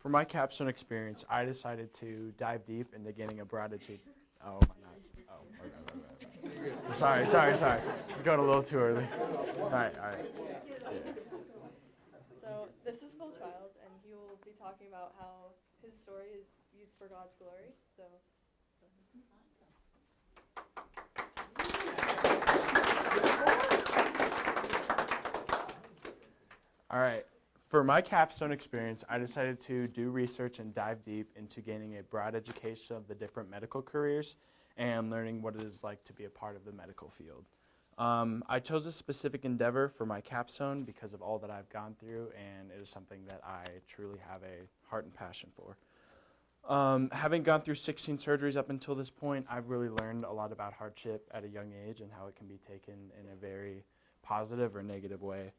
For my capstone experience, I decided to dive deep into gaining a broad education. Oh, my God. Oh, okay. Sorry. We're going a little too early. All right. Yeah. So this is Phil Childs, and he will be talking about how his story is used for God's glory. So. All right. For my capstone experience, I decided to do research and dive deep into gaining a broad education of the different medical careers and learning what it is like to be a part of the medical field. I chose a specific endeavor for my capstone because of all that I've gone through, and it is something that I truly have a heart and passion for. Having gone through 16 surgeries up until this point, I've really learned a lot about hardship at a young age and how it can be taken in a very positive or negative way.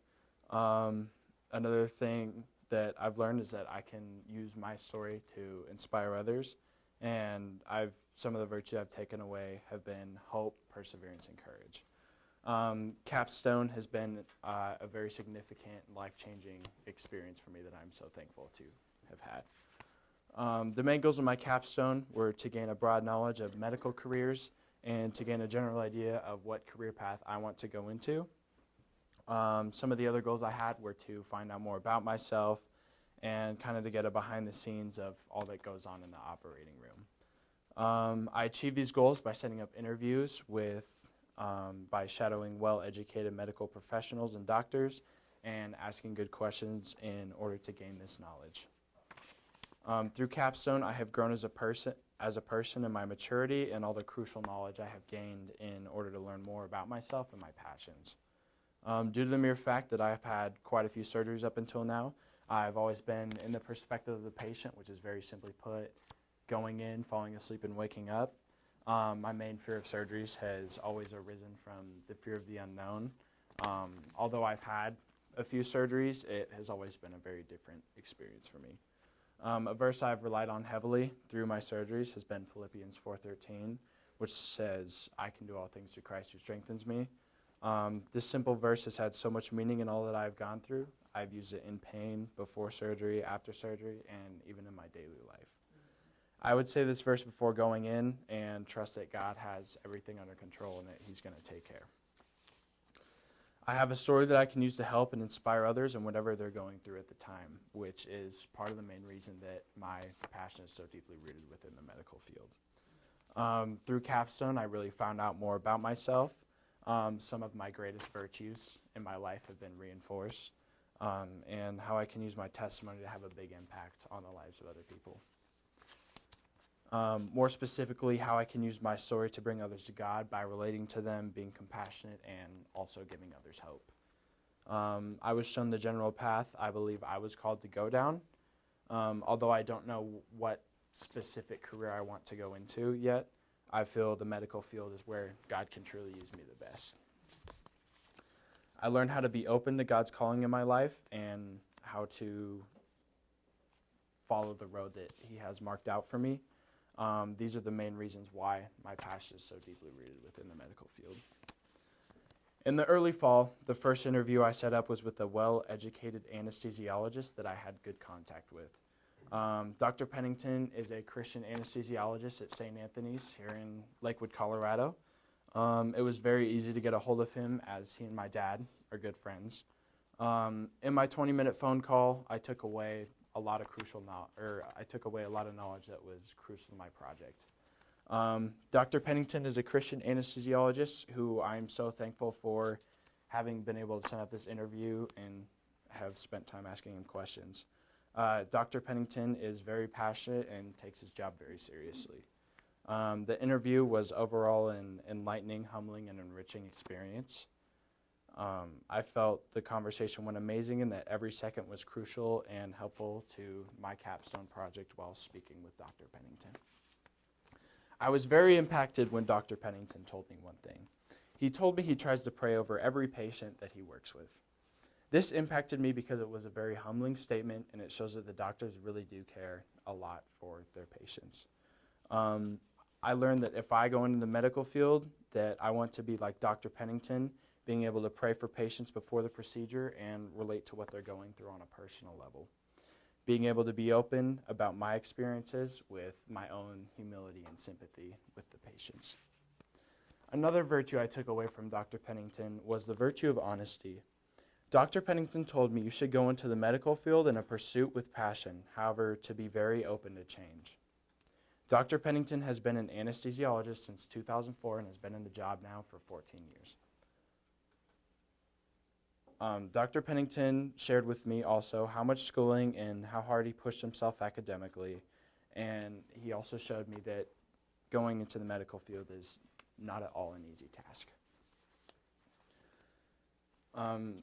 Another thing that I've learned is that I can use my story to inspire others, and some of the virtue I've taken away have been hope, perseverance, and courage. Capstone has been a very significant, life-changing experience for me that I'm so thankful to have had. The main goals of my capstone were to gain a broad knowledge of medical careers and to gain a general idea of what career path I want to go into. Some of the other goals I had were to find out more about myself and kind of to get a behind the scenes of all that goes on in the operating room. I achieved these goals by setting up interviews by shadowing well-educated medical professionals and doctors and asking good questions in order to gain this knowledge. Through Capstone, I have grown as a person in my maturity and all the crucial knowledge I have gained in order to learn more about myself and my passions. Due to the mere fact that I've had quite a few surgeries up until now, I've always been in the perspective of the patient, which is very simply put, going in, falling asleep, and waking up. My main fear of surgeries has always arisen from the fear of the unknown. Although I've had a few surgeries, it has always been a very different experience for me. A verse I've relied on heavily through my surgeries has been Philippians 4:13, which says, "I can do all things through Christ who strengthens me." This simple verse has had so much meaning in all that I've gone through. I've used it in pain, before surgery, after surgery, and even in my daily life. I would say this verse before going in and trust that God has everything under control and that He's going to take care. I have a story that I can use to help and inspire others in whatever they're going through at the time, which is part of the main reason that my passion is so deeply rooted within the medical field. Through Capstone, I really found out more about myself. Some of my greatest virtues in my life have been reinforced, and how I can use my testimony to have a big impact on the lives of other people. More specifically, how I can use my story to bring others to God by relating to them, being compassionate, and also giving others hope. I was shown the general path I believe I was called to go down, although I don't know what specific career I want to go into yet. I feel the medical field is where God can truly use me the best. I learned how to be open to God's calling in my life and how to follow the road that He has marked out for me. These are the main reasons why my passion is so deeply rooted within the medical field. In the early fall, the first interview I set up was with a well-educated anesthesiologist that I had good contact with. Dr. Pennington is a Christian anesthesiologist at St. Anthony's here in Lakewood, Colorado. It was very easy to get a hold of him as he and my dad are good friends. In my 20-minute phone call, I took away a lot of knowledge that was crucial to my project. Dr. Pennington is a Christian anesthesiologist who I'm so thankful for having been able to set up this interview and have spent time asking him questions. Dr. Pennington is very passionate and takes his job very seriously. The interview was overall an enlightening, humbling, and enriching experience. I felt the conversation went amazing and that every second was crucial and helpful to my capstone project while speaking with Dr. Pennington. I was very impacted when Dr. Pennington told me one thing. He told me he tries to pray over every patient that he works with. This impacted me because it was a very humbling statement, and it shows that the doctors really do care a lot for their patients. I learned that if I go into the medical field, that I want to be like Dr. Pennington, being able to pray for patients before the procedure and relate to what they're going through on a personal level. being able to be open about my experiences with my own humility and sympathy with the patients. Another virtue I took away from Dr. Pennington was the virtue of honesty. Dr. Pennington told me you should go into the medical field in a pursuit with passion, however, to be very open to change. Dr. Pennington has been an anesthesiologist since 2004 and has been in the job now for 14 years. Dr. Pennington shared with me also how much schooling and how hard he pushed himself academically, and he also showed me that going into the medical field is not at all an easy task.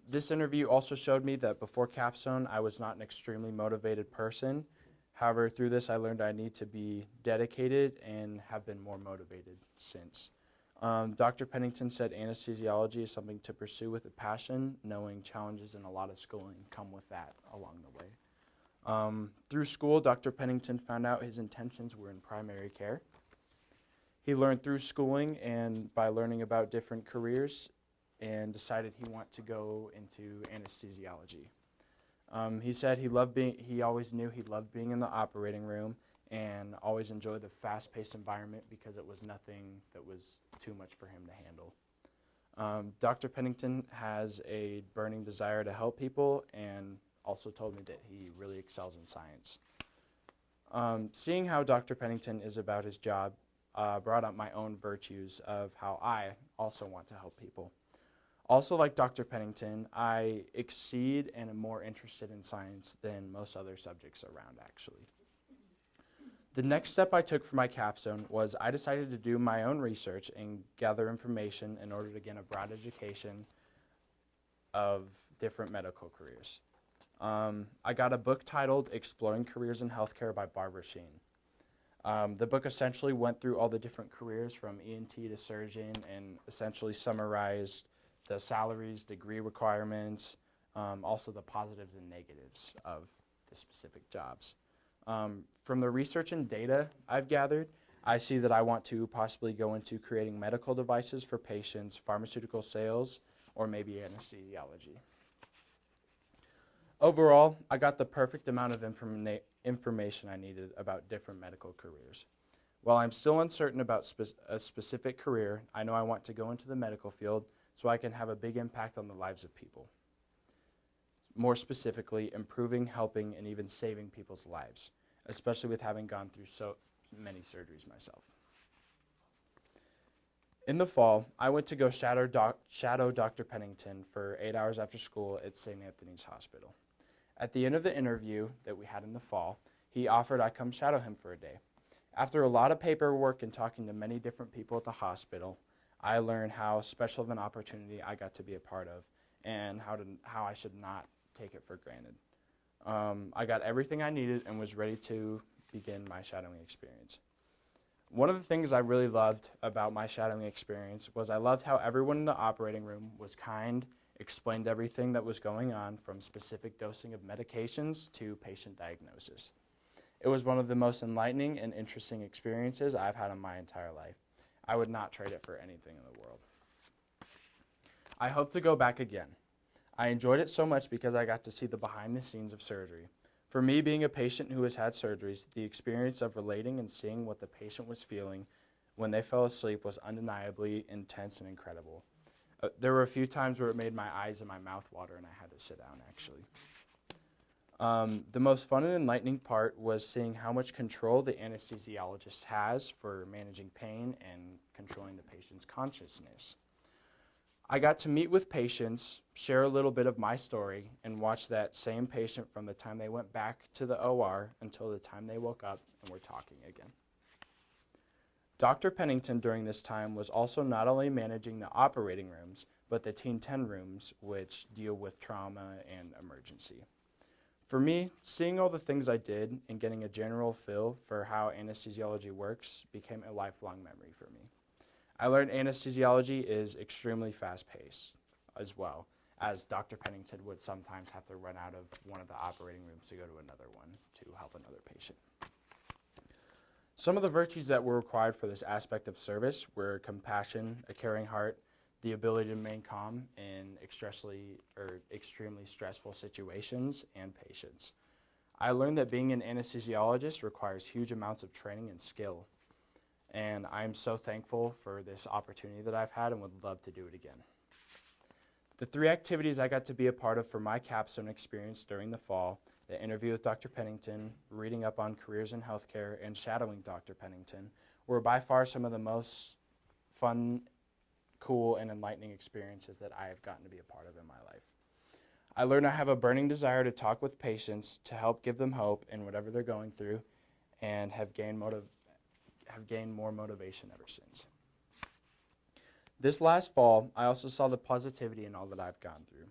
This interview also showed me that before Capstone, I was not an extremely motivated person. However, through this, I learned I need to be dedicated and have been more motivated since. Dr. Pennington said anesthesiology is something to pursue with a passion, knowing challenges and a lot of schooling come with that along the way. Through school, Dr. Pennington found out his intentions were in primary care. He learned through schooling and by learning about different careers and decided he wanted to go into anesthesiology. He said he always knew he loved being in the operating room and always enjoyed the fast-paced environment because it was nothing that was too much for him to handle. Dr. Pennington has a burning desire to help people and also told me that he really excels in science. Seeing how Dr. Pennington is about his job brought up my own virtues of how I also want to help people. Also, like Dr. Pennington, I exceed and am more interested in science than most other subjects around, actually. The next step I took for my capstone was I decided to do my own research and gather information in order to gain a broad education of different medical careers. I got a book titled Exploring Careers in Healthcare by Barbara Sheen. The book essentially went through all the different careers from ENT to surgeon and essentially summarized the salaries, degree requirements, also the positives and negatives of the specific jobs. From the research and data I've gathered, I see that I want to possibly go into creating medical devices for patients, pharmaceutical sales, or maybe anesthesiology. Overall, I got the perfect amount of information I needed about different medical careers. While I'm still uncertain about a specific career, I know I want to go into the medical field so I can have a big impact on the lives of people. More specifically, improving, helping, and even saving people's lives, especially with having gone through so many surgeries myself. In the fall, I went to go shadow Dr. Pennington for 8 hours after school at St. Anthony's Hospital. At the end of the interview that we had in the fall, he offered I come shadow him for a day. After a lot of paperwork and talking to many different people at the hospital, I learned how special of an opportunity I got to be a part of and how I should not take it for granted. I got everything I needed and was ready to begin my shadowing experience. One of the things I really loved about my shadowing experience was I loved how everyone in the operating room was kind, explained everything that was going on from specific dosing of medications to patient diagnosis. It was one of the most enlightening and interesting experiences I've had in my entire life. I would not trade it for anything in the world. I hope to go back again. I enjoyed it so much because I got to see the behind the scenes of surgery. For me, being a patient who has had surgeries, the experience of relating and seeing what the patient was feeling when they fell asleep was undeniably intense and incredible. There were a few times where it made my eyes and my mouth water and I had to sit down, actually. The most fun and enlightening part was seeing how much control the anesthesiologist has for managing pain and controlling the patient's consciousness. I got to meet with patients, share a little bit of my story, and watch that same patient from the time they went back to the OR until the time they woke up and were talking again. Dr. Pennington during this time was also not only managing the operating rooms, but the Teen 10 rooms, which deal with trauma and emergency. For me, seeing all the things I did and getting a general feel for how anesthesiology works became a lifelong memory for me. I learned anesthesiology is extremely fast-paced as well, as Dr. Pennington would sometimes have to run out of one of the operating rooms to go to another one to help another patient. Some of the virtues that were required for this aspect of service were compassion, a caring heart, the ability to remain calm in extremely stressful situations, and patience. I learned that being an anesthesiologist requires huge amounts of training and skill. And I'm so thankful for this opportunity that I've had and would love to do it again. The 3 activities I got to be a part of for my capstone experience during the fall, the interview with Dr. Pennington, reading up on careers in healthcare, and shadowing Dr. Pennington, were by far some of the most fun, cool, and enlightening experiences that I have gotten to be a part of in my life. I learned I have a burning desire to talk with patients to help give them hope in whatever they're going through, and have gained more motivation ever since. This last fall, I also saw the positivity in all that I've gone through.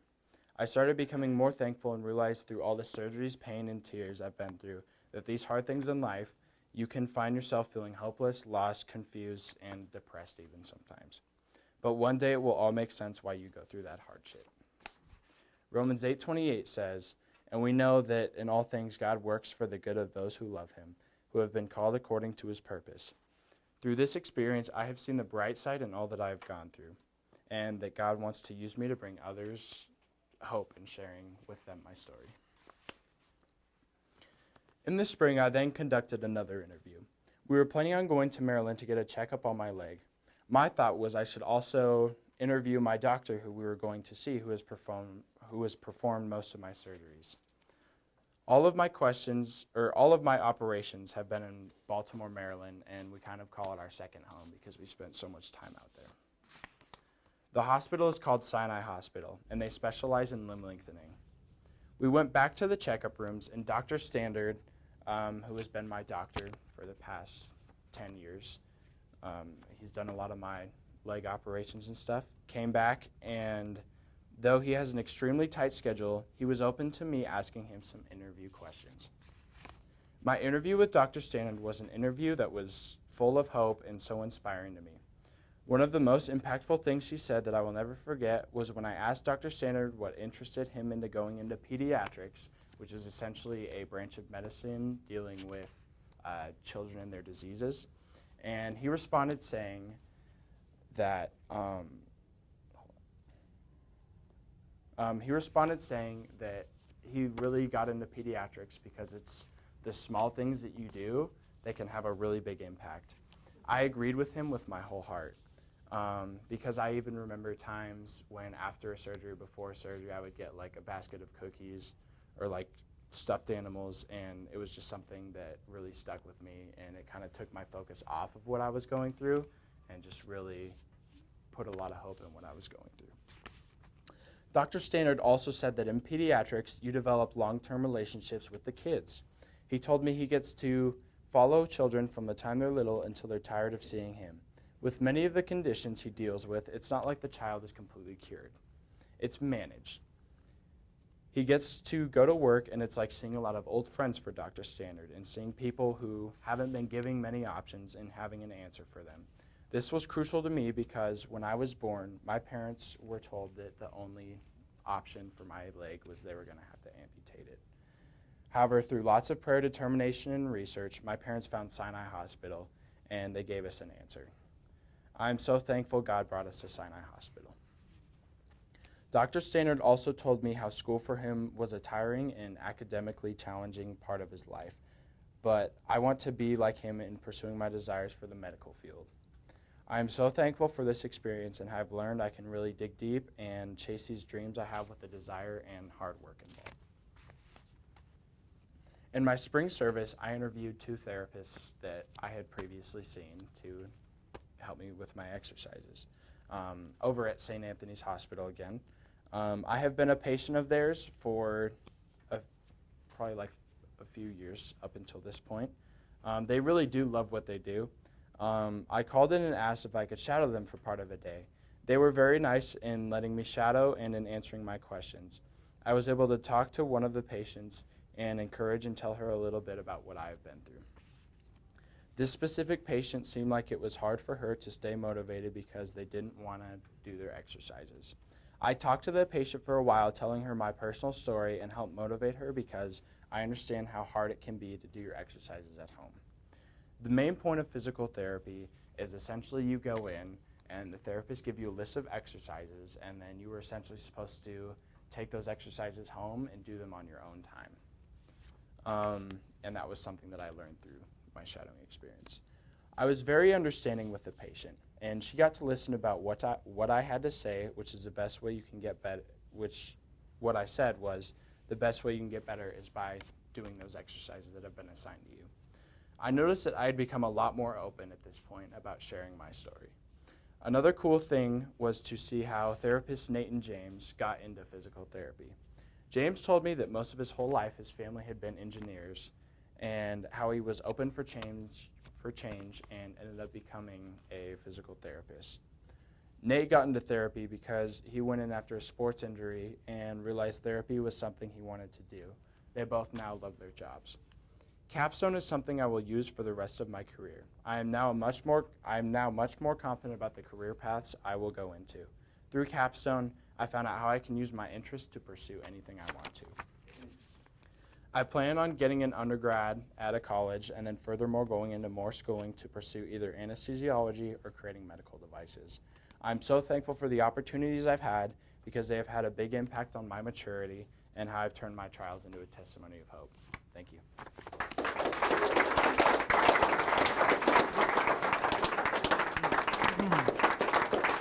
I started becoming more thankful and realized through all the surgeries, pain, and tears I've been through that these hard things in life, you can find yourself feeling hopeless, lost, confused, and depressed even sometimes. But one day it will all make sense why you go through that hardship. Romans 8:28 says, "And we know that in all things God works for the good of those who love him, who have been called according to his purpose." Through this experience, I have seen the bright side in all that I have gone through, and that God wants to use me to bring others hope in sharing with them my story. In the spring, I then conducted another interview. We were planning on going to Maryland to get a checkup on my leg. My thought was I should also interview my doctor who we were going to see, who has performed most of my surgeries. All of my operations have been in Baltimore, Maryland, and we kind of call it our second home because we spent so much time out there. The hospital is called Sinai Hospital, and they specialize in limb lengthening. We went back to the checkup rooms, and Dr. Standard, who has been my doctor for the past 10 years, he's done a lot of my leg operations and stuff, came back, and though he has an extremely tight schedule, he was open to me asking him some interview questions. My interview with Dr. Standard was an interview that was full of hope and so inspiring to me. One of the most impactful things he said that I will never forget was when I asked Dr. Standard what interested him into going into pediatrics, which is essentially a branch of medicine dealing with children and their diseases. And he responded saying that he really got into pediatrics because it's the small things that you do that can have a really big impact. I agreed with him with my whole heart. Because I even remember times when after a surgery, before surgery, I would get like a basket of cookies or like stuffed animals, and it was just something that really stuck with me, and it kind of took my focus off of what I was going through and just really put a lot of hope in what I was going through. Dr. Standard also said that in pediatrics, you develop long-term relationships with the kids. He told me he gets to follow children from the time they're little until they're tired of seeing him. With many of the conditions he deals with, it's not like the child is completely cured. It's managed. He gets to go to work, and it's like seeing a lot of old friends for Dr. Standard and seeing people who haven't been giving many options and having an answer for them. This was crucial to me because when I was born, my parents were told that the only option for my leg was they were going to have to amputate it. However, through lots of prayer, determination, and research, my parents found Sinai Hospital, and they gave us an answer. I'm so thankful God brought us to Sinai Hospital. Dr. Standard also told me how school for him was a tiring and academically challenging part of his life, but I want to be like him in pursuing my desires for the medical field. I am so thankful for this experience and have learned I can really dig deep and chase these dreams I have with the desire and hard work involved. In my spring service, I interviewed 2 therapists that I had previously seen to help me with my exercises over at St. Anthony's Hospital again. I have been a patient of theirs for probably like a few years up until this point. They really do love what they do. I called in and asked if I could shadow them for part of a day. They were very nice in letting me shadow and in answering my questions. I was able to talk to one of the patients and encourage and tell her a little bit about what I have been through. This specific patient seemed like it was hard for her to stay motivated because they didn't want to do their exercises. I talked to the patient for a while, telling her my personal story and helped motivate her because I understand how hard it can be to do your exercises at home. The main point of physical therapy is essentially you go in and the therapist give you a list of exercises, and then you are essentially supposed to take those exercises home and do them on your own time. and that was something that I learned through my shadowing experience. I was very understanding with the patient, and she got to listen about what I had to say, which is the best way you can get better, which what I said was the best way you can get better is by doing those exercises that have been assigned to you. I noticed that I had become a lot more open at this point about sharing my story. Another cool thing was to see how therapists Nate and James got into physical therapy. James told me that most of his whole life his family had been engineers and how he was open for change and ended up becoming a physical therapist. Nate got into therapy because he went in after a sports injury and realized therapy was something he wanted to do. They both now love their jobs. Capstone is something I will use for the rest of my career. I am now much more confident about the career paths I will go into. Through Capstone, I found out how I can use my interests to pursue anything I want to. I plan on getting an undergrad at a college and then furthermore going into more schooling to pursue either anesthesiology or creating medical devices. I'm so thankful for the opportunities I've had because they have had a big impact on my maturity and how I've turned my trials into a testimony of hope. Thank you.